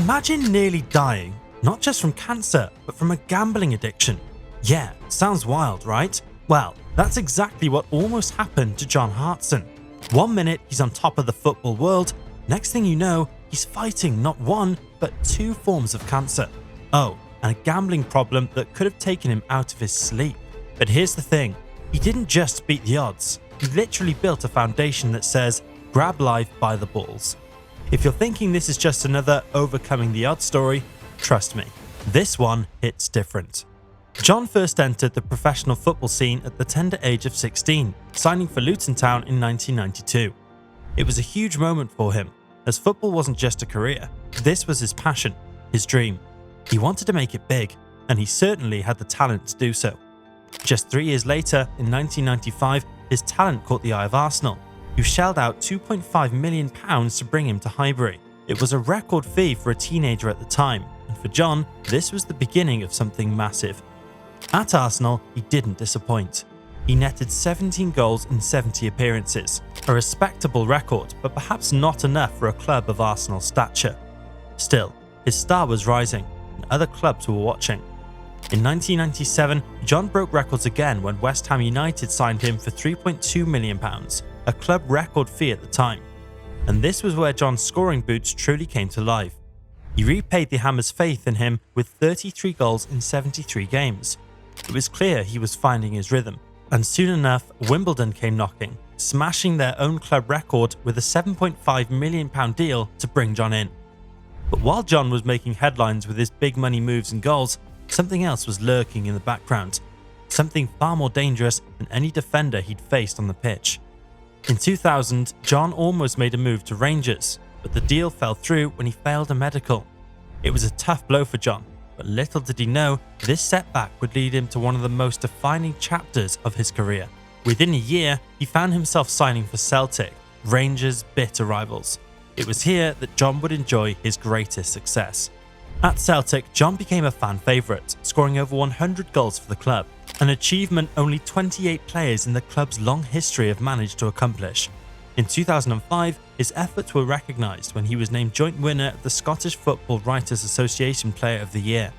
Imagine nearly dying, not just from cancer, but from a gambling addiction. Yeah, sounds wild, right? Well, that's exactly what almost happened to John Hartson. 1 minute he's on top of the football world, next thing you know, he's fighting not one, but 2 forms of cancer. Oh, and a gambling problem that could have taken him out of his sleep. But here's the thing, he didn't just beat the odds, he literally built a foundation that says, grab life by the balls. If you're thinking this is just another overcoming the odds story, trust me, this one hits different. John first entered the professional football scene at the tender age of 16, signing for Luton Town in 1992. It was a huge moment for him, as football wasn't just a career, this was his passion, his dream. He wanted to make it big, and he certainly had the talent to do so. Just 3 years later, in 1995, his talent caught the eye of Arsenal, who shelled out £2.5 million to bring him to Highbury. It was a record fee for a teenager at the time, and for John, this was the beginning of something massive. At Arsenal, he didn't disappoint. He netted 17 goals in 70 appearances, a respectable record, but perhaps not enough for a club of Arsenal's stature. Still, his star was rising, and other clubs were watching. In 1997, John broke records again when West Ham United signed him for £3.2 million, a club record fee at the time. And this was where John's scoring boots truly came to life. He repaid the Hammers' faith in him with 33 goals in 73 games. It was clear he was finding his rhythm, and soon enough, Wimbledon came knocking, smashing their own club record with a £7.5 million deal to bring John in. But while John was making headlines with his big money moves and goals, something else was lurking in the background, something far more dangerous than any defender he'd faced on the pitch. In 2000, John almost made a move to Rangers, but the deal fell through when he failed a medical. It was a tough blow for John, but little did he know this setback would lead him to one of the most defining chapters of his career. Within a year, he found himself signing for Celtic, Rangers' bitter rivals. It was here that John would enjoy his greatest success. At Celtic, John became a fan favourite, scoring over 100 goals for the club, an achievement only 28 players in the club's long history have managed to accomplish. In 2005, his efforts were recognised when he was named joint winner of the Scottish Football Writers' Association Player of the Year.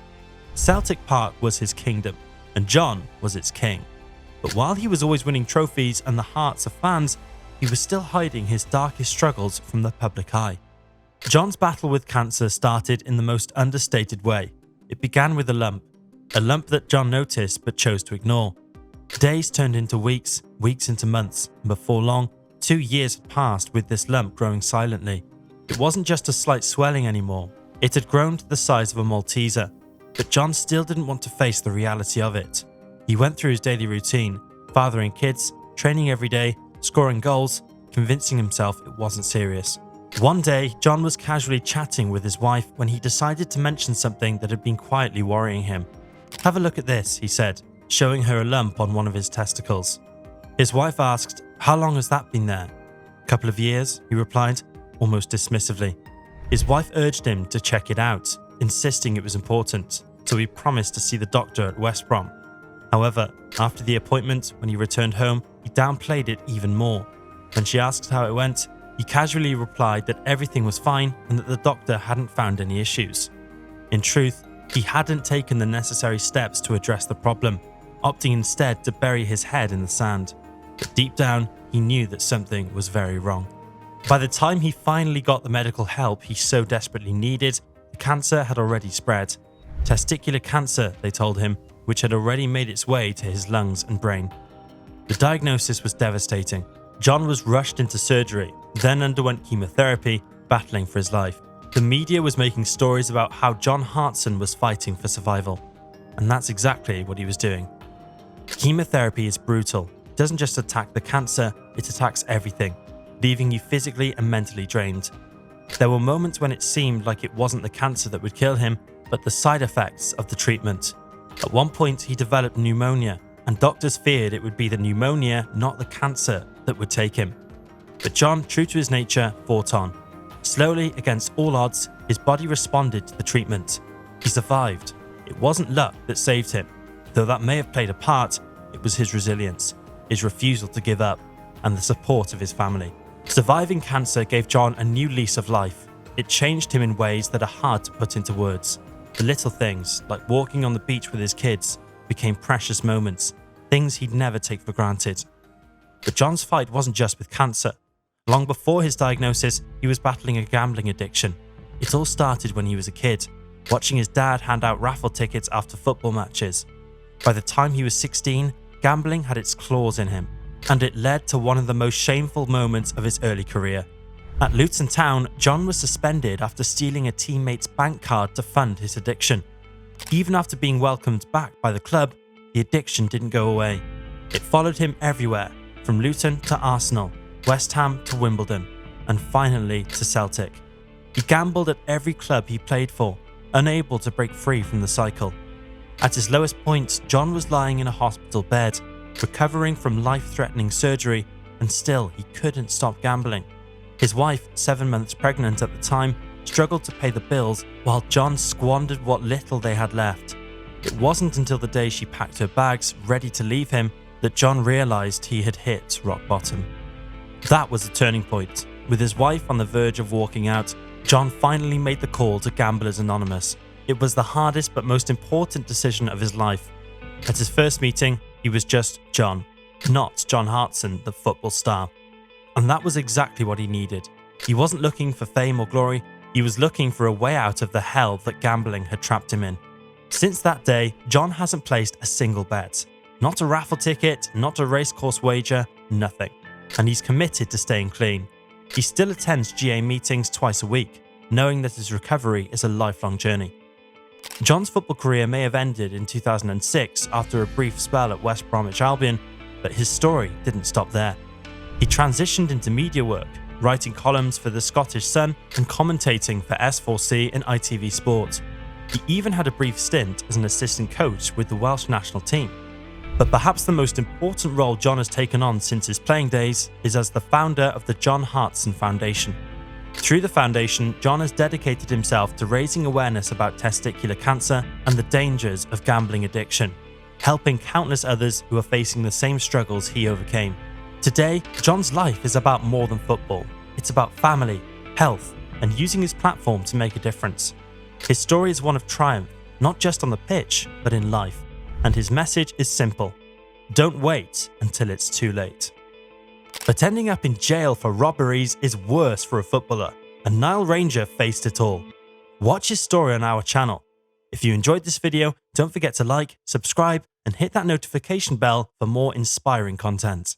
Celtic Park was his kingdom, and John was its king. But while he was always winning trophies and the hearts of fans, he was still hiding his darkest struggles from the public eye. John's battle with cancer started in the most understated way. It began with a lump that John noticed but chose to ignore. Days turned into weeks, weeks into months, and before long, 2 years had passed with this lump growing silently. It wasn't just a slight swelling anymore, it had grown to the size of a Malteser, but John still didn't want to face the reality of it. He went through his daily routine, fathering kids, training every day, scoring goals, convincing himself it wasn't serious. One day, John was casually chatting with his wife when he decided to mention something that had been quietly worrying him. "Have a look at this," he said, showing her a lump on one of his testicles. His wife asked, "How long has that been there?" "A couple of years," he replied, almost dismissively. His wife urged him to check it out, insisting it was important, so he promised to see the doctor at West Brom. However, after the appointment, when he returned home, he downplayed it even more. When she asked how it went, he casually replied that everything was fine and that the doctor hadn't found any issues. In truth, he hadn't taken the necessary steps to address the problem, opting instead to bury his head in the sand. But deep down, he knew that something was very wrong. By the time he finally got the medical help he so desperately needed, the cancer had already spread. Testicular cancer, they told him, which had already made its way to his lungs and brain. The diagnosis was devastating. John was rushed into surgery, then underwent chemotherapy, battling for his life. The media was making stories about how John Hartson was fighting for survival. And that's exactly what he was doing. Chemotherapy is brutal. It doesn't just attack the cancer, it attacks everything, leaving you physically and mentally drained. There were moments when it seemed like it wasn't the cancer that would kill him, but the side effects of the treatment. At one point, he developed pneumonia, and doctors feared it would be the pneumonia, not the cancer, that would take him. But John, true to his nature, fought on. Slowly, against all odds, his body responded to the treatment. He survived. It wasn't luck that saved him. Though that may have played a part, it was his resilience, his refusal to give up, and the support of his family. Surviving cancer gave John a new lease of life. It changed him in ways that are hard to put into words. The little things, like walking on the beach with his kids, became precious moments, things he'd never take for granted. But John's fight wasn't just with cancer. Long before his diagnosis, he was battling a gambling addiction. It all started when he was a kid, watching his dad hand out raffle tickets after football matches. By the time he was 16, gambling had its claws in him, and it led to one of the most shameful moments of his early career. At Luton Town, John was suspended after stealing a teammate's bank card to fund his addiction. Even after being welcomed back by the club, the addiction didn't go away. It followed him everywhere, from Luton to Arsenal, West Ham to Wimbledon, and finally to Celtic. He gambled at every club he played for, unable to break free from the cycle. At his lowest point, John was lying in a hospital bed, recovering from life-threatening surgery, and still he couldn't stop gambling. His wife, 7 months pregnant at the time, struggled to pay the bills while John squandered what little they had left. It wasn't until the day she packed her bags, ready to leave him, that John realised he had hit rock bottom. That was a turning point. With his wife on the verge of walking out, John finally made the call to Gamblers Anonymous. It was the hardest but most important decision of his life. At his first meeting, he was just John, not John Hartson, the football star. And that was exactly what he needed. He wasn't looking for fame or glory, he was looking for a way out of the hell that gambling had trapped him in. Since that day, John hasn't placed a single bet. Not a raffle ticket, not a racecourse wager, nothing. And he's committed to staying clean. He still attends GA meetings twice a week, knowing that his recovery is a lifelong journey. John's football career may have ended in 2006 after a brief spell at West Bromwich Albion, but his story didn't stop there. He transitioned into media work, writing columns for the Scottish Sun and commentating for S4C and ITV Sport. He even had a brief stint as an assistant coach with the Welsh national team. But perhaps the most important role John has taken on since his playing days is as the founder of the John Hartson Foundation. Through the foundation, John has dedicated himself to raising awareness about testicular cancer and the dangers of gambling addiction, helping countless others who are facing the same struggles he overcame. Today, John's life is about more than football. It's about family, health, and using his platform to make a difference. His story is one of triumph, not just on the pitch, but in life. And his message is simple: don't wait until it's too late. But ending up in jail for robberies is worse for a footballer, and Nile Ranger faced it all. Watch his story on our channel. If you enjoyed this video, don't forget to like, subscribe, and hit that notification bell for more inspiring content.